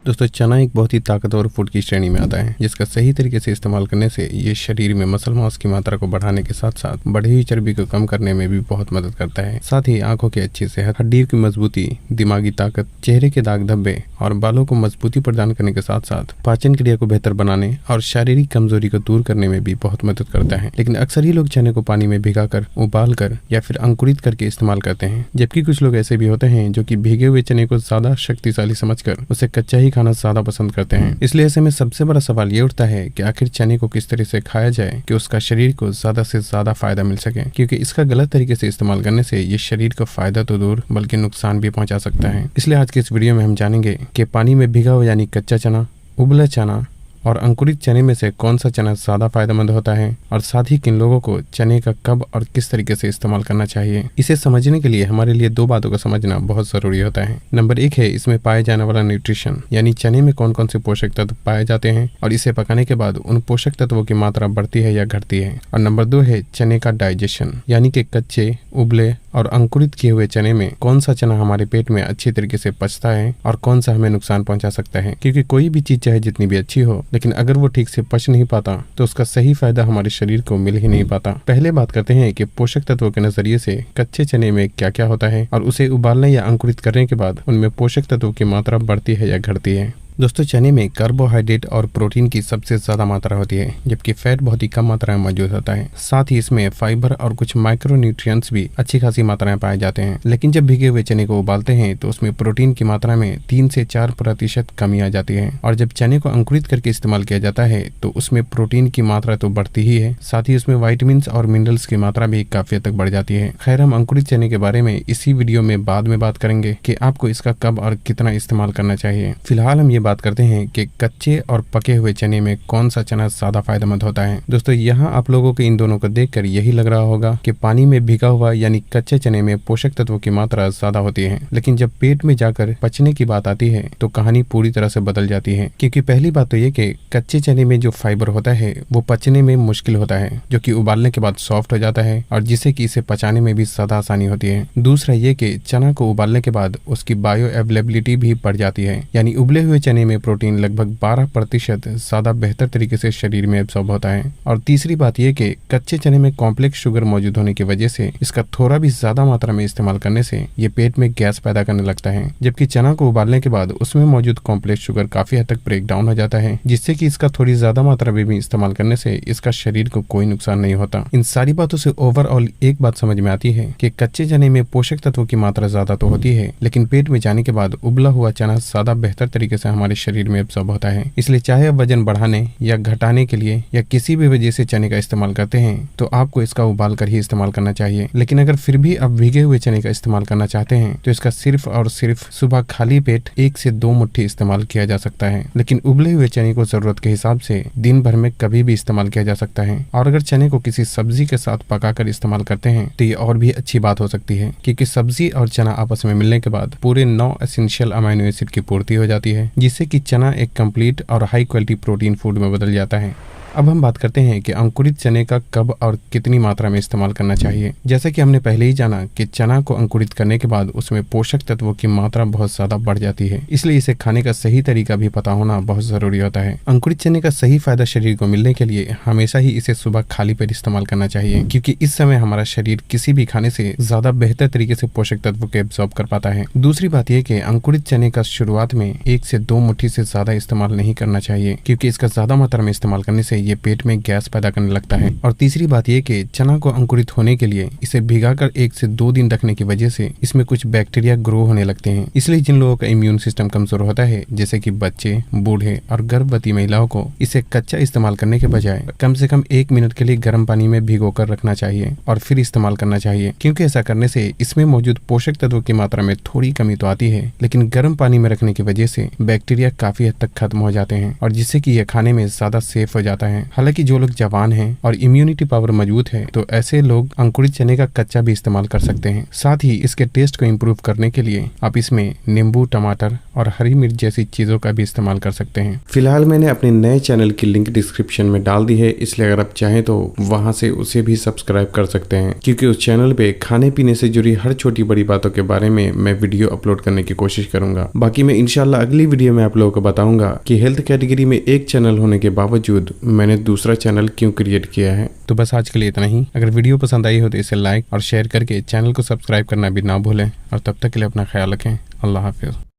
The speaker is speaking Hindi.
दोस्तों चना एक बहुत ही ताकतवर फूड की श्रेणी में आता है, जिसका सही तरीके से इस्तेमाल करने से ये शरीर में मसल मास की मात्रा को बढ़ाने के साथ साथ बढ़ी हुई चर्बी को कम करने में भी बहुत मदद करता है। साथ ही आंखों की अच्छी सेहत, हड्डियों की मजबूती, दिमागी ताकत, चेहरे के दाग धब्बे और बालों को मजबूती प्रदान करने के साथ साथ पाचन क्रिया को बेहतर बनाने और शारीरिक कमजोरी को दूर करने में भी बहुत मदद करता है। लेकिन अक्सर ही लोग चने को पानी में भिगाकर, उबाल कर या फिर अंकुरित करके इस्तेमाल करते हैं, जबकि कुछ लोग ऐसे भी होते हैं जो कि भीगे हुए चने को ज्यादा शक्तिशाली समझकर उसे कच्चा ही खाना ज्यादा पसंद करते हैं। इसलिए ऐसे में सबसे बड़ा सवाल ये उठता है कि आखिर चने को किस तरह से खाया जाए कि उसका शरीर को ज्यादा से ज्यादा फायदा मिल सके, क्योंकि इसका गलत तरीके से इस्तेमाल करने से ये शरीर को फायदा तो दूर बल्कि नुकसान भी पहुंचा सकता है। इसलिए आज के इस वीडियो में हम जानेंगे कि पानी में भिगा हुआ यानी कच्चा चना, उबला चना और अंकुरित चने में से कौन सा चना ज्यादा फायदेमंद होता है, और साथ ही किन लोगों को चने का कब और किस तरीके से इस्तेमाल करना चाहिए। इसे समझने के लिए हमारे लिए दो बातों को समझना बहुत जरूरी होता है। नंबर 1 है इसमें पाए जाने वाला न्यूट्रिशन, यानी चने में कौन कौन से पोषक तत्व पाए जाते हैं और इसे पकाने के बाद उन पोषक तत्वों की मात्रा बढ़ती है या घटती है। और नंबर 2 है चने का डाइजेशन, यानी कि कच्चे, उबले और अंकुरित किए हुए चने में कौन सा चना हमारे पेट में अच्छी तरीके से पचता है और कौन सा हमें नुकसान पहुंचा सकता है। क्योंकि कोई भी चीज चाहे जितनी भी अच्छी हो, लेकिन अगर वो ठीक से पच नहीं पाता तो उसका सही फायदा हमारे शरीर को मिल ही नहीं पाता। पहले बात करते हैं कि पोषक तत्वों के नजरिए से कच्चे चने में क्या क्या होता है और उसे उबालने या अंकुरित करने के बाद उनमें पोषक तत्वों की मात्रा बढ़ती है या घटती है। दोस्तों चने में कार्बोहाइड्रेट और प्रोटीन की सबसे ज्यादा मात्रा होती है, जबकि फैट बहुत ही कम मात्रा में मौजूद होता है। साथ ही इसमें फाइबर और कुछ माइक्रो न्यूट्रिएंट्स भी अच्छी खासी मात्रा में पाए जाते हैं। लेकिन जब भीगे हुए चने को उबालते हैं तो उसमें प्रोटीन की मात्रा में 3 से 4% कमी आ जाती है, और जब चने को अंकुरित करके इस्तेमाल किया जाता है तो उसमें प्रोटीन की मात्रा तो बढ़ती ही है, साथ ही उसमें वाइटामिन और मिनरल्स की मात्रा भी काफी हद तक बढ़ जाती है। खैर, हम अंकुरित चने के बारे में इसी वीडियो में बाद में बात करेंगे कि आपको इसका कब और कितना इस्तेमाल करना चाहिए। फिलहाल हम ये बात करते हैं कि कच्चे और पके हुए चने में कौन सा चना ज्यादा फायदेमंद होता है। दोस्तों यहाँ आप लोगों को इन दोनों को देखकर यही लग रहा होगा कि पानी में भिगा हुआ यानी कच्चे चने में पोषक तत्वों की मात्रा ज्यादा होती है, लेकिन जब पेट में जाकर पचने की बात आती है तो कहानी पूरी तरह से बदल जाती है। क्योंकि पहली बात तो ये कि कच्चे चने में जो फाइबर होता है वो पचने में मुश्किल होता है, जो कि उबालने के बाद सॉफ्ट हो जाता है और जिससे कि इसे पचाने में भी ज्यादा आसानी होती है। दूसरा ये कि चना को उबालने के बाद उसकी बायो अवेलेबिलिटी भी बढ़ जाती है, यानी उबले हुए चने में प्रोटीन लगभग 12% ज्यादा बेहतर तरीके से शरीर में एब्सॉर्ब होता है। और तीसरी बात यह कि कच्चे चने में कॉम्प्लेक्स शुगर मौजूद होने की वजह से इसका थोड़ा भी ज्यादा मात्रा में इस्तेमाल करने से ये पेट में गैस पैदा करने लगता है, जबकि चना को उबालने के बाद उसमें मौजूद कॉम्प्लेक्स शुगर काफी हद तक ब्रेक डाउन हो जाता है, जिससे कि इसका थोड़ी ज्यादा मात्रा में भी इस्तेमाल करने से इसका शरीर को कोई नुकसान नहीं होता। इन सारी बातों से ओवरऑल एक बात समझ में आती है कि कच्चे चने में पोषक तत्वों की मात्रा ज्यादा तो होती है, लेकिन पेट में जाने के बाद उबला हुआ चना ज्यादा बेहतर तरीके से हमारे शरीर में एब्सॉर्ब होता है। इसलिए चाहे आप वजन बढ़ाने या घटाने के लिए या किसी भी वजह से चने का इस्तेमाल करते हैं तो आपको इसका उबाल कर ही इस्तेमाल करना चाहिए। लेकिन अगर फिर भी आप भीगे हुए चने का इस्तेमाल करना चाहते हैं तो इसका सिर्फ और सिर्फ सुबह खाली पेट 1 से 2 मुट्ठी इस्तेमाल किया जा सकता है। लेकिन उबले हुए चने को जरूरत के हिसाब से दिन भर में कभी भी इस्तेमाल किया जा सकता है। और अगर चने को किसी सब्जी के साथ पकाकर इस्तेमाल करते हैं तो ये और भी अच्छी बात हो सकती है, क्योंकि सब्जी और चना आपस में मिलने के बाद पूरे 9 एसेंशियल अमीनो एसिड की पूर्ति हो जाती है, जिससे कि चना एक कंप्लीट और हाई क्वालिटी प्रोटीन फूड में बदल जाता है। अब हम बात करते हैं कि अंकुरित चने का कब और कितनी मात्रा में इस्तेमाल करना चाहिए। जैसा कि हमने पहले ही जाना कि चना को अंकुरित करने के बाद उसमें पोषक तत्वों की मात्रा बहुत ज्यादा बढ़ जाती है, इसलिए इसे खाने का सही तरीका भी पता होना बहुत जरूरी होता है। अंकुरित चने का सही फायदा शरीर को मिलने के लिए हमेशा ही इसे सुबह खाली पेट इस्तेमाल करना चाहिए, क्योंकि इस समय हमारा शरीर किसी भी खाने से ज्यादा बेहतर तरीके से पोषक तत्वों को एब्सॉर्ब कर पाता है। दूसरी बात यह कि अंकुरित चने का शुरुआत में 1 से 2 मुट्ठी से ज्यादा इस्तेमाल नहीं करना चाहिए, क्योंकि इसका ज्यादा मात्रा में इस्तेमाल करने से ये पेट में गैस पैदा करने लगता है। और तीसरी बात यह कि चना को अंकुरित होने के लिए इसे भिगाकर 1 से 2 दिन रखने की वजह से इसमें कुछ बैक्टीरिया ग्रो होने लगते हैं। इसलिए जिन लोगों का इम्यून सिस्टम कमजोर होता है, जैसे कि बच्चे, बूढ़े और गर्भवती महिलाओं को इसे कच्चा इस्तेमाल करने के बजाय कम से कम 1 मिनट के लिए गर्म पानी में भिगोकर रखना चाहिए और फिर इस्तेमाल करना चाहिए, क्योंकि ऐसा करने से इसमें मौजूद पोषक तत्वों की मात्रा में थोड़ी कमी तो आती है, लेकिन गर्म पानी में रखने की वजह से बैक्टीरिया काफी हद तक खत्म हो जाते हैं, और जिससे कि यह खाने में ज्यादा सेफ हो जाता है। हालांकि जो लोग जवान हैं और इम्यूनिटी पावर मजबूत है तो ऐसे लोग अंकुरित चने का कच्चा भी इस्तेमाल कर सकते हैं। साथ ही इसके टेस्ट को इम्प्रूव करने के लिए आप इसमें नींबू, टमाटर और हरी मिर्च जैसी चीजों का भी इस्तेमाल कर सकते हैं। फिलहाल मैंने अपने नए चैनल की लिंक डिस्क्रिप्शन में डाल दी है, इसलिए अगर आप चाहें तो वहां से उसे भी सब्सक्राइब कर सकते हैं, क्योंकि उस चैनल पे खाने पीने से जुड़ी हर छोटी बड़ी बातों के बारे में मैं वीडियो अपलोड करने की कोशिश करूंगा। बाकी मैं इंशाल्लाह अगली वीडियो में आप लोगों को बताऊंगा कि हेल्थ कैटेगरी में एक चैनल होने के बावजूद मैंने दूसरा चैनल क्यों क्रिएट किया है। तो बस आज के लिए इतना ही। अगर वीडियो पसंद आई हो तो इसे लाइक और शेयर करके चैनल को सब्सक्राइब करना भी ना भूलें और तब तक के लिए अपना ख्याल रखें। अल्लाह हाफिज।